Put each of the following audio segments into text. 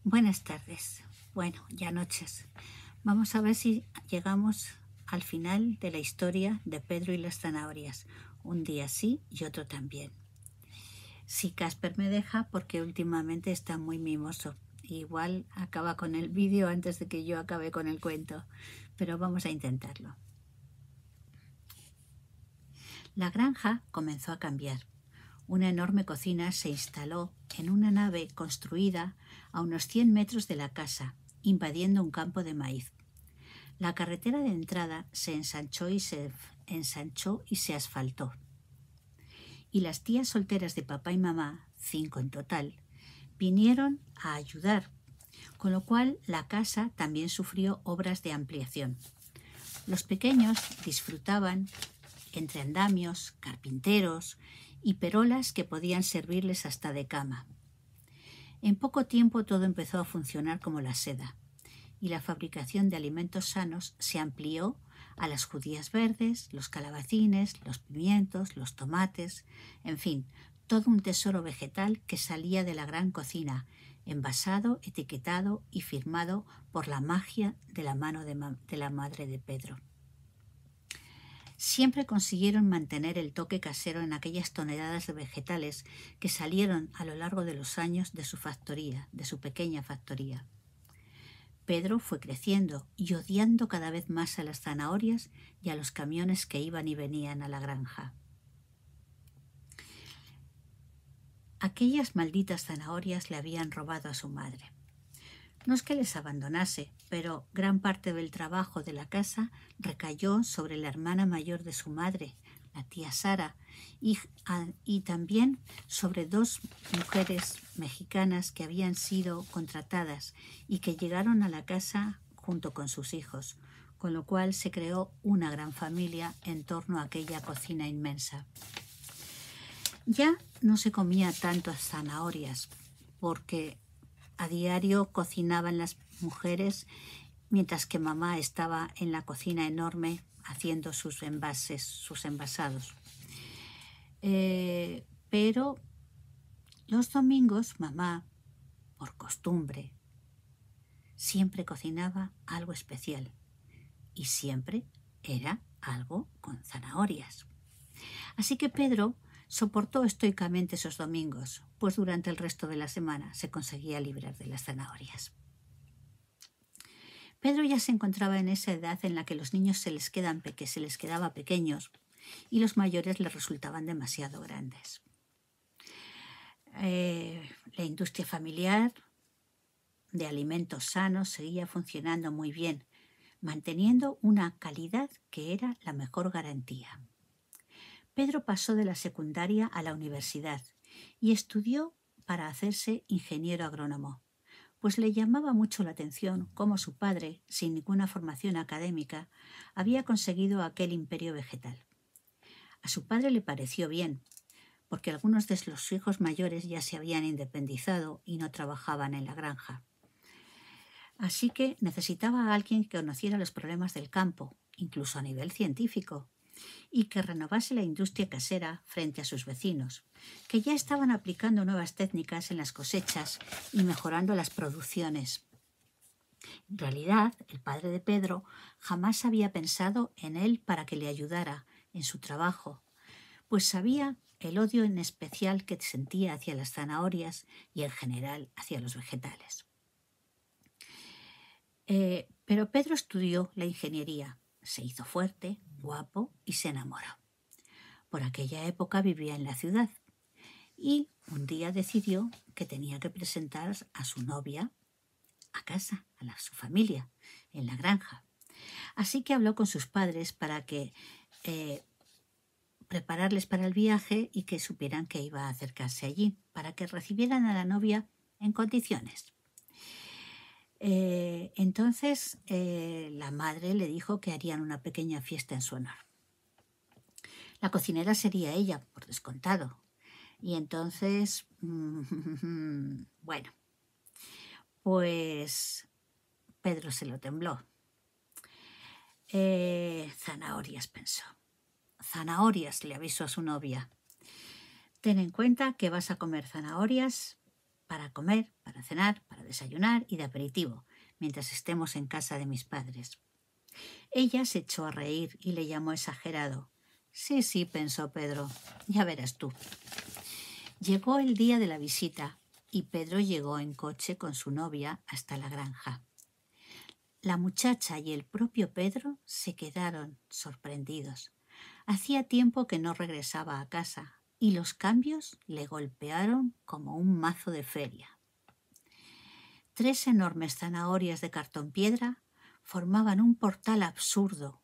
Buenas tardes. Bueno, ya noches. Vamos a ver si llegamos al final de la historia de Pedro y las zanahorias. Un día sí y otro también. Si Casper me deja, porque últimamente está muy mimoso. Igual acaba con el vídeo antes de que yo acabe con el cuento, pero vamos a intentarlo. La granja comenzó a cambiar. Una enorme cocina se instaló en una nave construida a unos 100 metros de la casa, invadiendo un campo de maíz. La carretera de entrada se ensanchó y se asfaltó. Y las tías solteras de papá y mamá, 5 en total, vinieron a ayudar, con lo cual la casa también sufrió obras de ampliación. Los pequeños disfrutaban entre andamios, carpinteros y perolas que podían servirles hasta de cama. En poco tiempo todo empezó a funcionar como la seda, y la fabricación de alimentos sanos se amplió a las judías verdes, los calabacines, los pimientos, los tomates, en fin, todo un tesoro vegetal que salía de la gran cocina, envasado, etiquetado y firmado por la magia de la mano de la madre de Pedro. Siempre consiguieron mantener el toque casero en aquellas toneladas de vegetales que salieron a lo largo de los años de su factoría, de su pequeña factoría. Pedro fue creciendo y odiando cada vez más a las zanahorias y a los camiones que iban y venían a la granja. Aquellas malditas zanahorias le habían robado a su madre. No es que les abandonase, pero gran parte del trabajo de la casa recayó sobre la hermana mayor de su madre, la tía Sara, y también sobre 2 mujeres mexicanas que habían sido contratadas y que llegaron a la casa junto con sus hijos, con lo cual se creó una gran familia en torno a aquella cocina inmensa. Ya no se comía tantas zanahorias porque a diario cocinaban las mujeres mientras que mamá estaba en la cocina enorme haciendo sus envasados. Pero los domingos mamá, por costumbre, siempre cocinaba algo especial y siempre era algo con zanahorias. Así que Pedro soportó estoicamente esos domingos, pues durante el resto de la semana se conseguía librar de las zanahorias. Pedro ya se encontraba en esa edad en la que los niños se les quedaba pequeños y los mayores les resultaban demasiado grandes. La industria familiar de alimentos sanos seguía funcionando muy bien, manteniendo una calidad que era la mejor garantía. Pedro pasó de la secundaria a la universidad y estudió para hacerse ingeniero agrónomo, pues le llamaba mucho la atención cómo su padre, sin ninguna formación académica, había conseguido aquel imperio vegetal. A su padre le pareció bien, porque algunos de los hijos mayores ya se habían independizado y no trabajaban en la granja. Así que necesitaba a alguien que conociera los problemas del campo, incluso a nivel científico, y que renovase la industria casera frente a sus vecinos, que ya estaban aplicando nuevas técnicas en las cosechas y mejorando las producciones. En realidad, el padre de Pedro jamás había pensado en él para que le ayudara en su trabajo, pues sabía el odio en especial que sentía hacia las zanahorias y en general hacia los vegetales. Pero Pedro estudió la ingeniería, se hizo fuerte, guapo y se enamoró. Por aquella época vivía en la ciudad y un día decidió que tenía que presentar a su novia a casa, su familia, en la granja. Así que habló con sus padres para que prepararles para el viaje y que supieran que iba a acercarse allí, para que recibieran a la novia en condiciones. Entonces la madre le dijo que harían una pequeña fiesta en su honor. La cocinera sería ella, por descontado. Y entonces, bueno, pues Pedro se lo tembló. Zanahorias, pensó. Zanahorias, le avisó a su novia. Ten en cuenta que vas a comer zanahorias para comer, para cenar, para desayunar y de aperitivo, mientras estemos en casa de mis padres. Ella se echó a reír y le llamó exagerado. Sí, sí, pensó Pedro, ya verás tú. Llegó el día de la visita y Pedro llegó en coche con su novia hasta la granja. La muchacha y el propio Pedro se quedaron sorprendidos. Hacía tiempo que no regresaba a casa y los cambios le golpearon como un mazo de feria. 3 enormes zanahorias de cartón piedra formaban un portal absurdo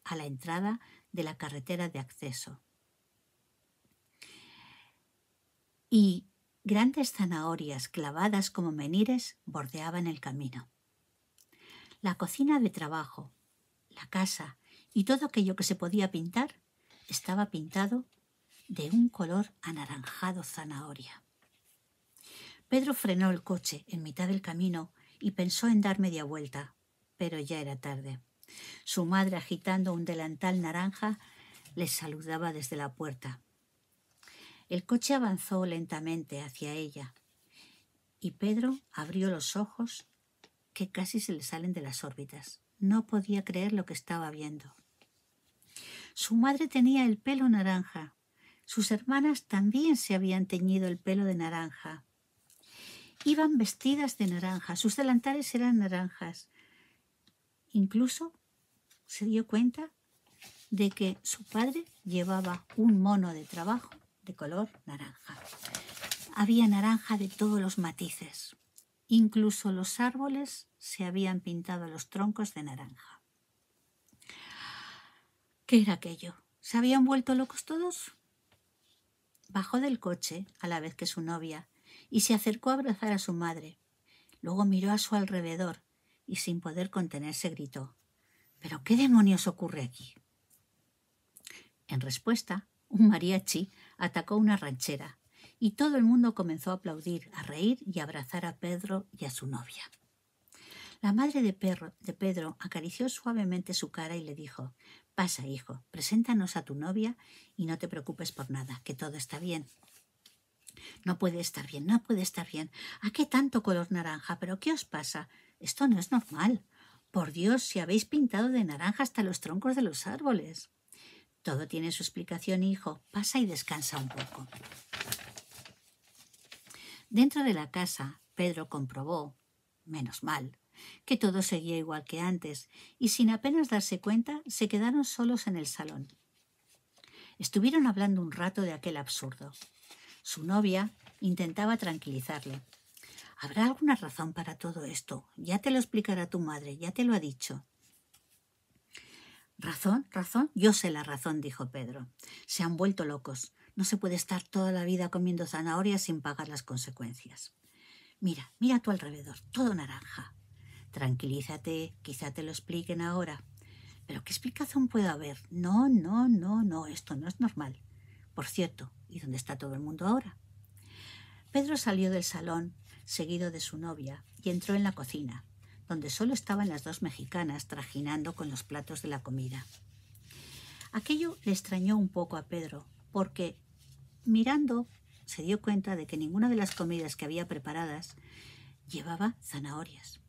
a la entrada de la carretera de acceso. Y grandes zanahorias clavadas como menires bordeaban el camino. La cocina de trabajo, la casa y todo aquello que se podía pintar estaba pintado de un color anaranjado zanahoria. Pedro frenó el coche en mitad del camino y pensó en dar media vuelta, pero ya era tarde. Su madre, agitando un delantal naranja, le saludaba desde la puerta. El coche avanzó lentamente hacia ella y Pedro abrió los ojos que casi se le salen de las órbitas. No podía creer lo que estaba viendo. Su madre tenía el pelo naranja. Sus hermanas también se habían teñido el pelo de naranja. Iban vestidas de naranja, sus delantales eran naranjas. Incluso se dio cuenta de que su padre llevaba un mono de trabajo de color naranja. Había naranja de todos los matices. Incluso los árboles se habían pintado los troncos de naranja. ¿Qué era aquello? ¿Se habían vuelto locos todos? Bajó del coche a la vez que su novia y se acercó a abrazar a su madre. Luego miró a su alrededor y sin poder contenerse gritó: ¿pero qué demonios ocurre aquí? En respuesta, un mariachi atacó una ranchera y todo el mundo comenzó a aplaudir, a reír y a abrazar a Pedro y a su novia. La madre de Pedro acarició suavemente su cara y le dijo: pasa, hijo, preséntanos a tu novia y no te preocupes por nada, que todo está bien. No puede estar bien, no puede estar bien. ¿A qué tanto color naranja? ¿Pero qué os pasa? Esto no es normal. Por Dios, si habéis pintado de naranja hasta los troncos de los árboles. Todo tiene su explicación, hijo. Pasa y descansa un poco. Dentro de la casa, Pedro comprobó, menos mal, que todo seguía igual que antes, y sin apenas darse cuenta, se quedaron solos en el salón. Estuvieron hablando un rato de aquel absurdo. Su novia intentaba tranquilizarle. ¿Habrá alguna razón para todo esto? Ya te lo explicará tu madre, ya te lo ha dicho. ¿Razón? ¿Razón? Yo sé la razón, dijo Pedro. Se han vuelto locos. No se puede estar toda la vida comiendo zanahorias sin pagar las consecuencias. Mira, mira a tu alrededor, todo naranja. Tranquilízate, quizá te lo expliquen ahora. ¿Pero qué explicación puede haber? No, esto no es normal. Por cierto, ¿y dónde está todo el mundo ahora? Pedro salió del salón, seguido de su novia, y entró en la cocina, donde solo estaban las 2 mexicanas trajinando con los platos de la comida. Aquello le extrañó un poco a Pedro, porque, mirando, se dio cuenta de que ninguna de las comidas que había preparadas llevaba zanahorias.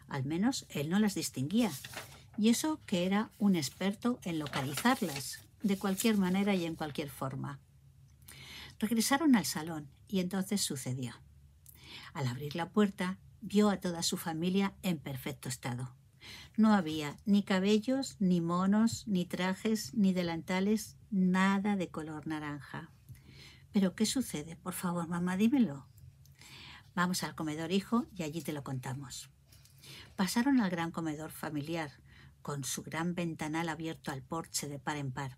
Al menos él no las distinguía, y eso que era un experto en localizarlas, de cualquier manera y en cualquier forma. Regresaron al salón y entonces sucedió. Al abrir la puerta, vio a toda su familia en perfecto estado. No había ni cabellos, ni monos, ni trajes, ni delantales, nada de color naranja. ¿Pero qué sucede? Por favor, mamá, dímelo. Vamos al comedor, hijo, y allí te lo contamos. Pasaron al gran comedor familiar, con su gran ventanal abierto al porche de par en par.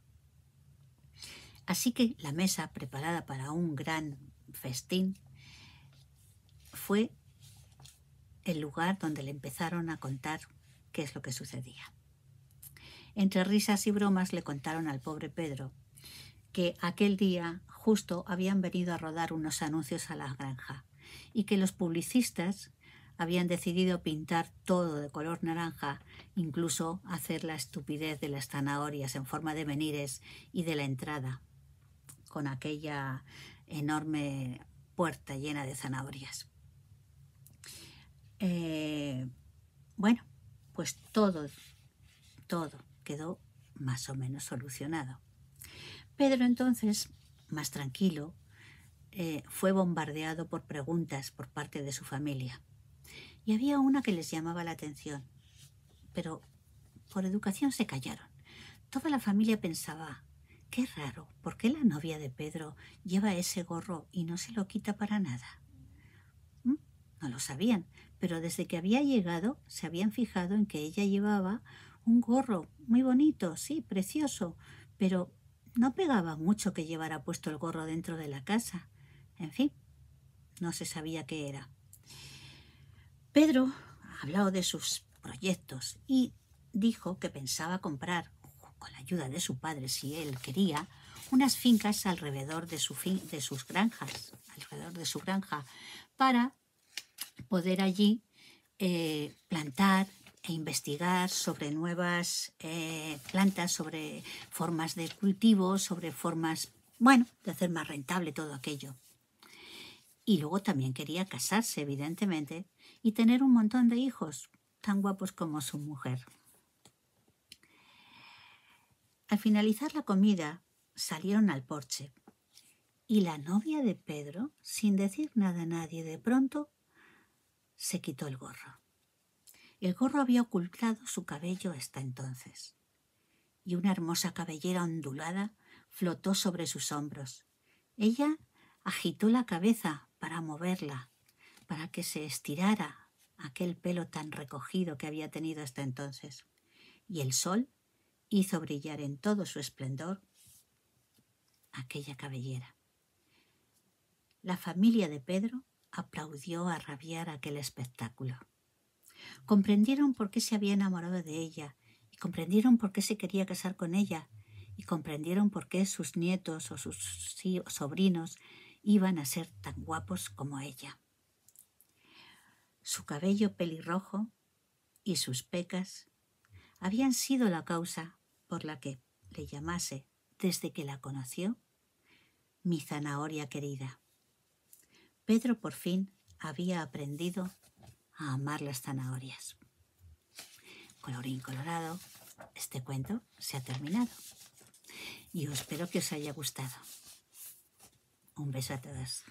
Así que la mesa, preparada para un gran festín, fue el lugar donde le empezaron a contar qué es lo que sucedía. Entre risas y bromas le contaron al pobre Pedro que aquel día justo habían venido a rodar unos anuncios a la granja y que los publicistas habían decidido pintar todo de color naranja, incluso hacer la estupidez de las zanahorias en forma de menires y de la entrada, con aquella enorme puerta llena de zanahorias. Bueno, pues todo quedó más o menos solucionado. Pedro entonces, más tranquilo, fue bombardeado por preguntas por parte de su familia. Y había una que les llamaba la atención, pero por educación se callaron. Toda la familia pensaba, qué raro, ¿por qué la novia de Pedro lleva ese gorro y no se lo quita para nada? No lo sabían, pero desde que había llegado se habían fijado en que ella llevaba un gorro muy bonito, sí, precioso, pero no pegaba mucho que llevara puesto el gorro dentro de la casa. En fin, no se sabía qué era. Pedro habló de sus proyectos y dijo que pensaba comprar, con la ayuda de su padre si él quería, unas fincas alrededor de sus granjas, alrededor de su granja, para poder allí plantar e investigar sobre nuevas plantas, sobre formas de cultivo, sobre formas, bueno, de hacer más rentable todo aquello. Y luego también quería casarse, evidentemente, y tener un montón de hijos, tan guapos como su mujer. Al finalizar la comida, salieron al porche. Y la novia de Pedro, sin decir nada a nadie, de pronto se quitó el gorro. El gorro había ocultado su cabello hasta entonces, y una hermosa cabellera ondulada flotó sobre sus hombros. Ella agitó la cabeza para moverla, para que se estirara aquel pelo tan recogido que había tenido hasta entonces, y el sol hizo brillar en todo su esplendor aquella cabellera. La familia de Pedro aplaudió a rabiar aquel espectáculo. Comprendieron por qué se había enamorado de ella y comprendieron por qué se quería casar con ella y comprendieron por qué sus nietos o sus sobrinos iban a ser tan guapos como ella. Su cabello pelirrojo y sus pecas habían sido la causa por la que le llamase, desde que la conoció, mi zanahoria querida. Pedro por fin había aprendido a amar las zanahorias. Colorín colorado, este cuento se ha terminado y espero que os haya gustado. Un beso a todas.